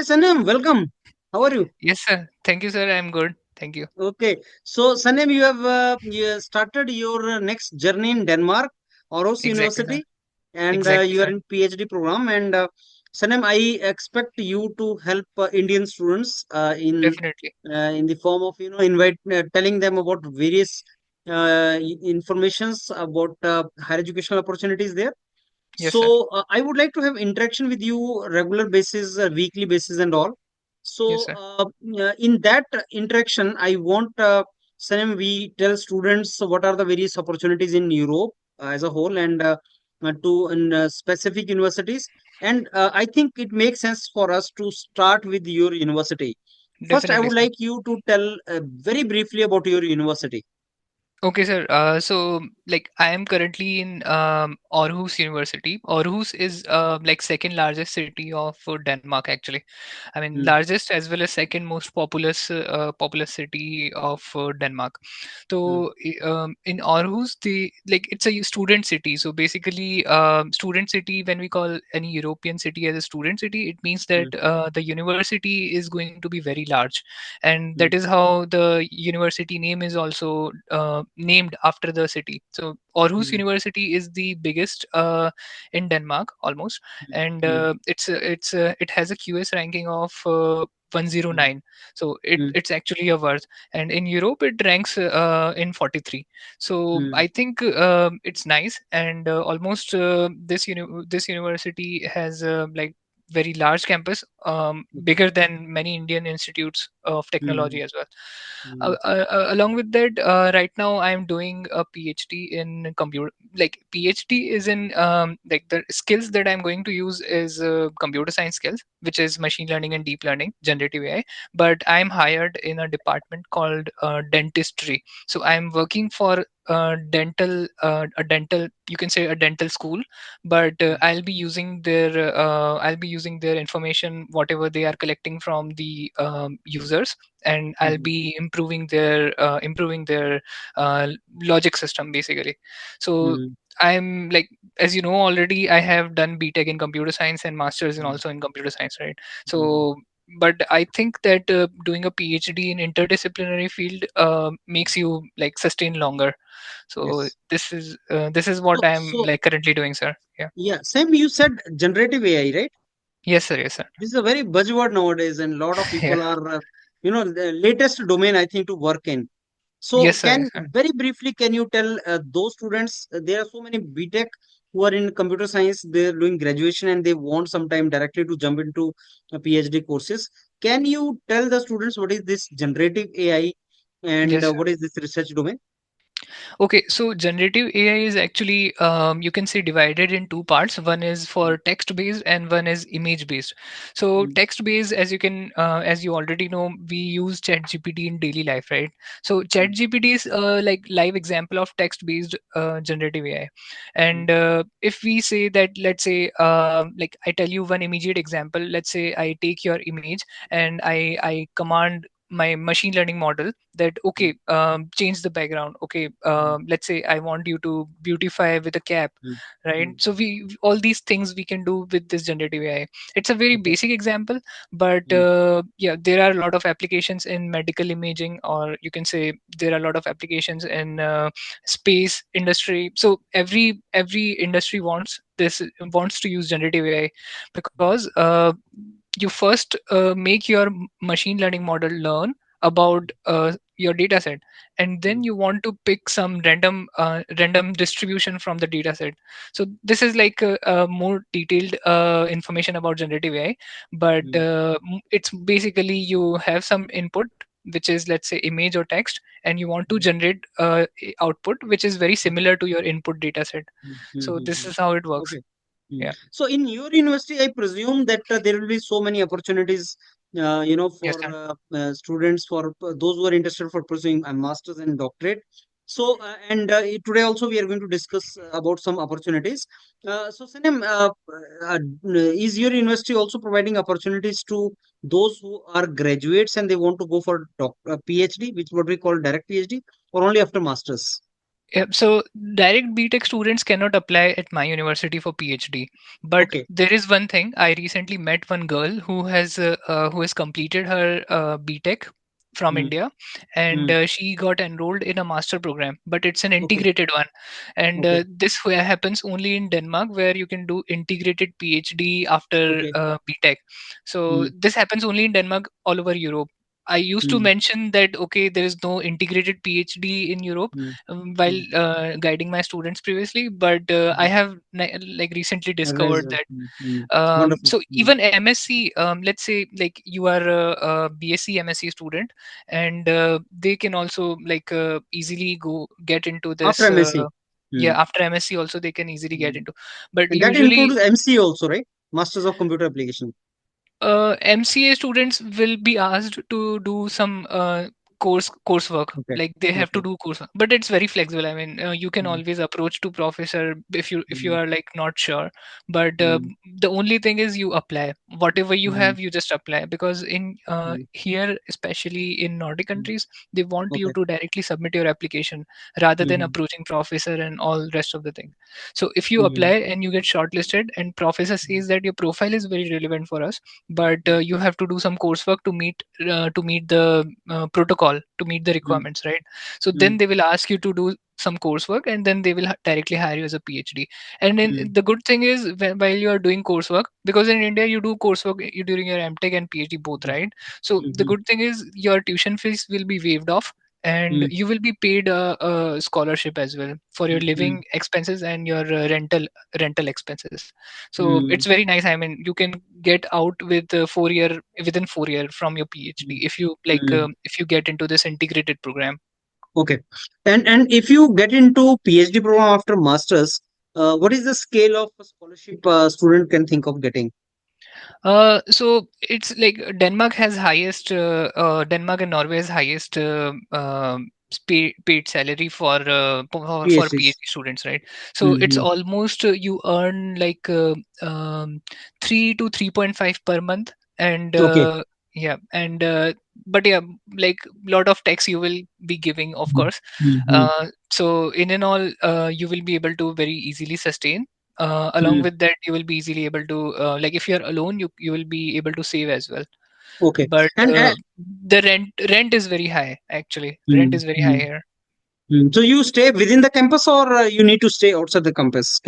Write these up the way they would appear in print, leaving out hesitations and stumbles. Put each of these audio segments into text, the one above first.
Sanem, welcome. How are you? Yes, sir. Thank you, sir. I'm good. Thank you. Okay. So, Sanem, you started your next journey in Denmark, Aarhus Exactly, sir. University, and Exactly, you are sir. in PhD program. And Sanem, I expect you to help Indian students Definitely. in the form of invite telling them about various informations about higher educational opportunities there. Yes, sir. So I would like to have interaction with you regular basis, weekly basis, and all. Yes, So sir. in that interaction, I want Sanem, we tell students what are the various opportunities in Europe as a whole and to in specific universities. And I think it makes sense for us to start with your university. First, I Definitely, would sir. like you to tell very briefly about your university. Okay, sir. So like I am currently in Aarhus University. Aarhus is like second largest city of Denmark actually. I mean Mm, largest as well as second most populous city of Denmark. mm, So in Aarhus, the like it's a student city. So basically, student city, when we call any European city as a student city, it means that mm, the university is going to be very large, and that mm, is how the university name is also named after the city. So Aarhus mm, University is the biggest in Denmark almost, mm, and mm, it has a QS ranking of mm, 109. So mm, it's actually a worth, and in Europe it ranks in 43. So mm, I think it's nice, and almost this university has like very large campus, mm, bigger than many Indian institutes of mm, technology as well. mm. Along with that, right now I am doing a PhD in computer. Like PhD is in like the skills that I'm going to use is computer science skills, which is machine learning and deep learning, generative AI. But I'm hired in a department called dentistry. So I'm working for a dental, you can say a dental school, but I'll be using their information, whatever they are collecting from the users, and I'll Mhm, be improving their uh, logic system basically. So mhm, I'm like, as you know already, I have done BTech in computer science and masters in mhm, also in computer science, right? mhm. So but I think that doing a PhD in interdisciplinary field makes you like sustain longer. So Yes. this is So, what I'm so like currently doing, sir. Yeah. yeah, Sam, you said generative AI, right? Yes, sir. Yes, sir. This is a very buzzword nowadays, and a lot of Yeah. people are, the latest domain I think to work in. So, Yes, sir. can Yes, sir. very briefly, can you tell those students? There are so many BTech who are in computer science. They're doing graduation and they want some time directly to jump into PhD courses. Can you tell the students what is this generative AI and Yes, what is this research domain? okay, so generative AI is actually, you can say, divided in two parts. One is for text based and one is image based. So Mm, text based, as you already know, we use ChatGPT in daily life, right? So mm, ChatGPT is like live example of text based generative AI. mm, And if we say that, let's say, like I tell you one immediate example. Let's say I take your image and I command my machine learning model that mm, okay, change the background. Okay, mm, let's say I want you to beautify with a cap, mm, right? mm. So we all these things we can do with this generative AI. It's a very Okay. basic example, but Mm, yeah, there are a lot of applications in medical imaging, or you can say there are a lot of applications in space industry. So every industry wants to use generative AI, because you first make your machine learning model learn about your data set, and then mm, you want to pick some random distribution from the data set. So this is like a more detailed information about generative AI, but mm, it's basically you have some input, which is, let's say, image or text, and you want to mm, generate output which is very similar to your input data set. mm, So mm, this mm. is how it works. Okay. Mm. Yeah. So in your university, I presume that there will be so many opportunities, Yes, for sir. students, for those who are interested for pursuing a master's and doctorate. So, and today also we are going to discuss about some opportunities. So, Sanem, is your university also providing opportunities to those who are graduates and they want to go for PhD, which what we call direct PhD, or only after masters? Yeah, so direct BTech students cannot apply at my university for PhD. But Okay. there is one thing. I recently met one girl who has completed her BTech from Mm, India, and mm, she got enrolled in a master program. But it's an okay. integrated one, and Okay. happens only in Denmark, where you can do integrated PhD after Okay. BTech. So Mm, this happens only in Denmark, all over Europe. I used to mm, mention that okay, there is no integrated PhD in Europe mm, while mm, guiding my students previously, but I mm. have like recently Realize discovered that. that Wonderful. so even MSc, let's say like you are a BSc MSc student, and they can also like easily go get into After this MSc. Mm, yeah, after MSc also they can easily get mm. into, but And that usually includes MC also, right? Masters of Computer Application. MCA students will be asked to do some coursework. Okay. Like they have to Okay. do coursework, but it's very flexible. I mean, you can Mm, always approach to professor if you mm, are like not sure. But mm, the only thing is you apply whatever you mm, have. You just apply because in mm, here, especially in Nordic mm. countries, they want you Okay. to directly submit your application rather than Mm, approaching professor and all rest of the thing. So if you apply mm, and you get shortlisted, and professor mm, says that your profile is very relevant for us, but mm, you have to do some coursework to meet the protocol, to meet the mm, requirements, right? So mm, then they will ask you to do some coursework, and then they will directly hire you as a PhD. And then mm, the good thing is while you are doing coursework, because in India you do coursework during your MTech and PhD both, mm, right? So the mm, good thing is your tuition fees will be waived off, and mm, you will be paid a scholarship as well for your mm, living mm, expenses and your rental expenses. So it's mm, very nice. I mean, you can get out with 4 year within 4 year from your PhD mm, if you like mm. if you get into this integrated program. Okay. And if you get into PhD program after masters, what is the scale of a scholarship student can think of getting? So it's like Denmark and Norway has highest paid salary for PhD PhDs. students, right? So it's Mm-hmm. almost you earn like 3 to 3.5 per month, and Okay. yeah, and but yeah, like lot of tax you will be giving, of course. Mm-hmm. So in and all, you will be able to very easily sustain. Along Mm. with that, you will be easily able to like if you're alone, you will be able to save as well. Okay. But And the rent is very high. Actually, rent mm, is very high mm, here. so you stay within the campus or you need to stay outside the campus?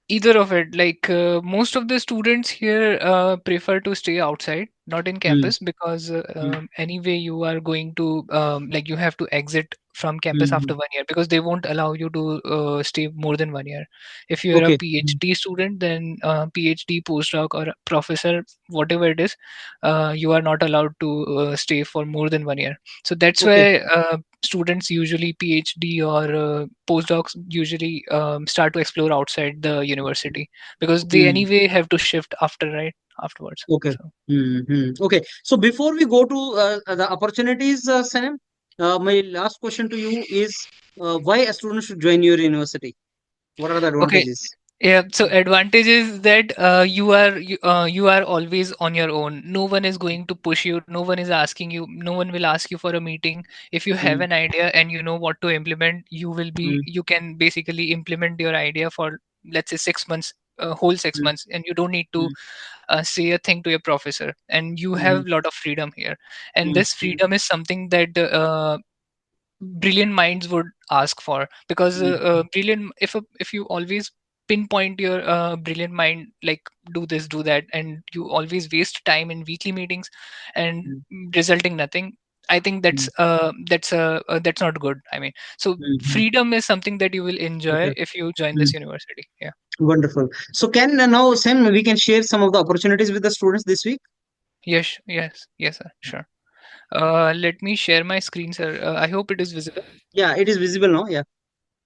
Either of it. Like most of the students here prefer to stay outside, not in Mm, campus, because mm, anyway you are going to like you have to exit from campus mm. after 1 year, because they won't allow you to stay more than 1 year. If you're a Okay. Mm, PhD student, then PhD postdoc or a professor, whatever it is, you are not allowed to stay for more than 1 year. So that's okay. why students usually PhD or postdocs usually start to explore outside the university, because they Mm, anyway have to shift after, right, afterwards. okay. So Okay. So before we go to the opportunities, Sanem, my last question to you is why a student should join your university? What are the okay. advantages? Yeah, so advantage is that you are always on your own. No one is going to push you. No one is asking you. No one will ask you for a meeting. If you have Mm, an idea and you know what to implement, mm, you can basically implement your idea for, let's say, 6 months, whole six mm, months, and you don't need to mm, say a thing to your professor, and you have mm, a lot of freedom here. And mm, this mm, freedom is something that brilliant minds would ask for, because mm, if you always pinpoint your brilliant mind, like do this, do that, and you always waste time in weekly meetings and mm, resulting nothing, I think mm, that's not good. I mean, so mm. freedom is something that you will enjoy Okay. if you join Mm, this university. Yeah. wonderful. So can now, Sam, we can share some of the opportunities with the students this week? Yes, sir, sure. Let me share my screen, sir. I hope it is visible. Yeah, it is visible now. Yeah.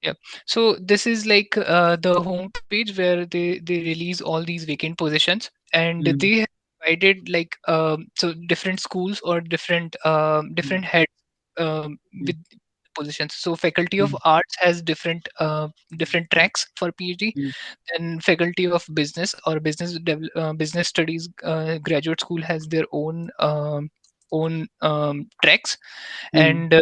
Yeah. So this is like the homepage where they release all these vacant positions, and Mm, they have divided like so different schools or mm, different heads mm, with positions. So faculty of mm, arts has different tracks for PhD. mm, Then faculty of business or business studies graduate school has their own tracks, mm, and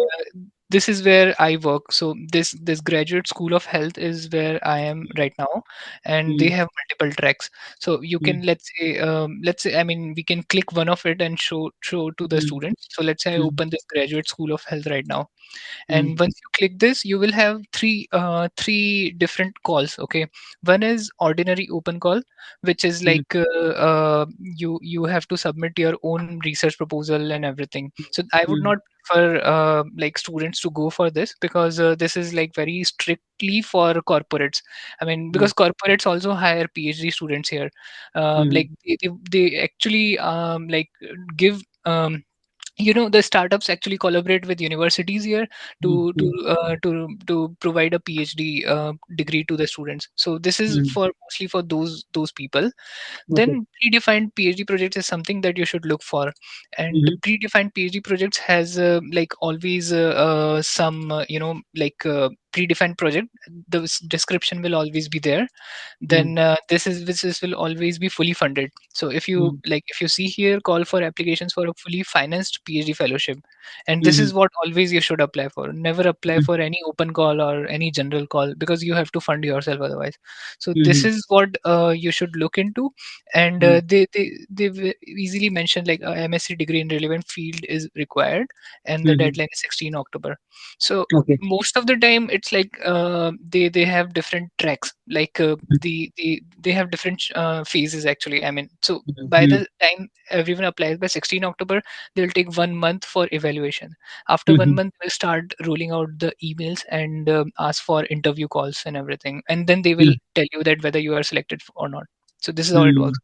this is where I work. So this graduate school of health is where I am right now, and they Mm, have multiple tracks. So you mm, can, let's say, I mean, we can click one of it and show to the mm, students. So let's say I mm, open this graduate school of health right now, mm, and once you click this, you will have three different calls. Okay, one is ordinary open call, which is mm, like you have to submit your own research proposal and everything. So I would mm, not prefer like students to go for this, because this is like very strictly for corporates. I mean, mm, because corporates also hire PhD students here. mm, Like they actually give the startups actually collaborate with universities here mm, to to mm, to provide a PhD degree to the students. So this is mm. for mostly for those people. Okay. Then predefined PhD projects is something that you should look for, and Mhm, predefined PhD projects has like always some predefined project. The description will always be there. mm, Then this will always be fully funded. So mm, if you see here, call for applications for a fully financed PhD fellowship, and this mhm, is what always you should apply for. Never apply mm, for any open call or any general call, because you have to fund yourself otherwise. So this mhm, is what you should look into. And mm. they easily mention like a MSc degree in relevant field is required, and the Mhm. deadline is 16 October. So Okay. most of the time it's like they have different tracks, like they have different phases actually. I mean, so Mhm, by mm, the time everyone applies by 16 October, they'll take 1 month for evaluation. After one mhm, month we'll start rolling out the emails and ask for interview calls and everything, and then they will mm, tell you that whether you are selected or not. So this is how it mm, works.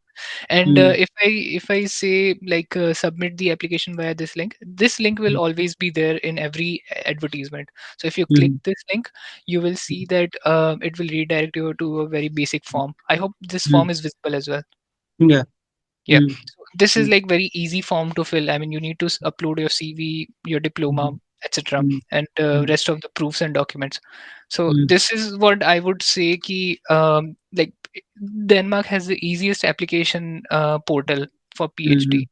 And mm, if I say like submit the application via this link will always be there in every advertisement. So if you click mm, this link, you will see that it will redirect you to a very basic form. I hope this form mm. is visible as well. Yeah. Yeah. Mm, So this is mm, like very easy form to fill. I mean, you need to upload your CV, your diploma, mhm, etc., mm, and mm, rest of the proofs and documents. So mm, this is what I would say ki like Denmark has the easiest application portal for PhD.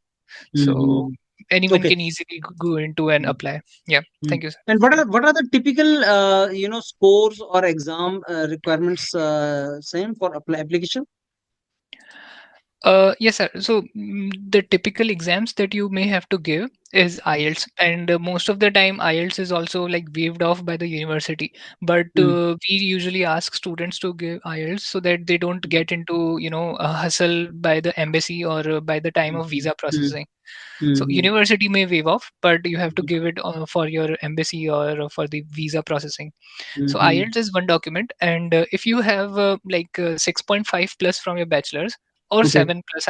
mhm, So mhm. anyone Okay. can easily go into and Mm, apply. Yeah. mm. Thank you, sir. And Yeah. what are the typical scores or exam requirements same for application? Yes, sir. So the typical exams that you may have to give is IELTS, and most of the time IELTS is also like waived off by the university. But Mm, we usually ask students to give IELTS so that they don't get into a hustle by the embassy or by the time of mhm, visa mm, processing. So mhm, university may waive off, but you have to mhm, give it for your embassy or for the visa processing. So mhm. IELTS is one document, and if you have 6.5 plus from your bachelor's, or Okay. 7 plus,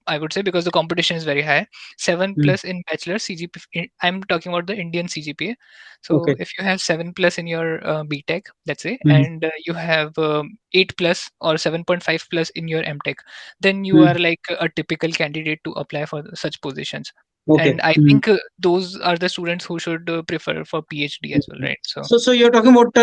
I would say, because the competition is very high. 7 Mm, plus in bachelor CGPA. I'm talking about the Indian CGPA. So okay. if you have 7 plus in your BTech, let's say, Mm, and you have 8 plus or 7.5 plus in your MTech, then you mm, are like a typical candidate to apply for such positions. okay. And I Mm. think those are the students who should prefer for PhD as well, Mhm. right? So So you're talking about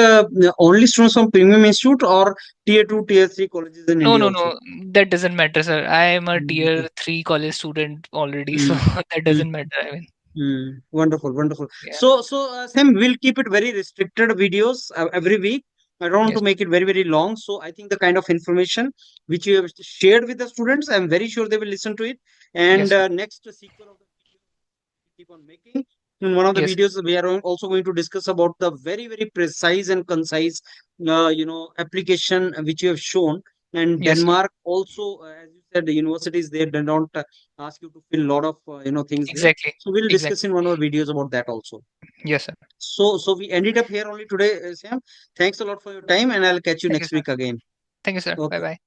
only students from premium institute or tier two, tier three colleges in no, India no, also? no, that doesn't matter, sir. I am a Mm, okay. tier 3 college student already, so Mm, that mm, doesn't matter. I mean, Wonderful, wonderful. yeah. So Sam, we'll keep it very restricted videos every week. I don't want to Yes, make it very, very long. So I think the kind of information which you have shared with the students, I'm very sure they will listen to it. And yes, next sequel of the video keep on making. In one of the yes, videos, we are also going to discuss about the very, very precise and concise, application which you have shown. And yes, sir. Denmark also, as you said, the universities there they don't ask you to fill a lot of things there. Exactly, So we'll discuss exactly. in one of the videos about that also. Yes, sir. So we ended up here only today, Sam. Thanks a lot for your time, and I'll catch you Thank you, next sir. week again. Thank you, sir. Bye Okay. bye.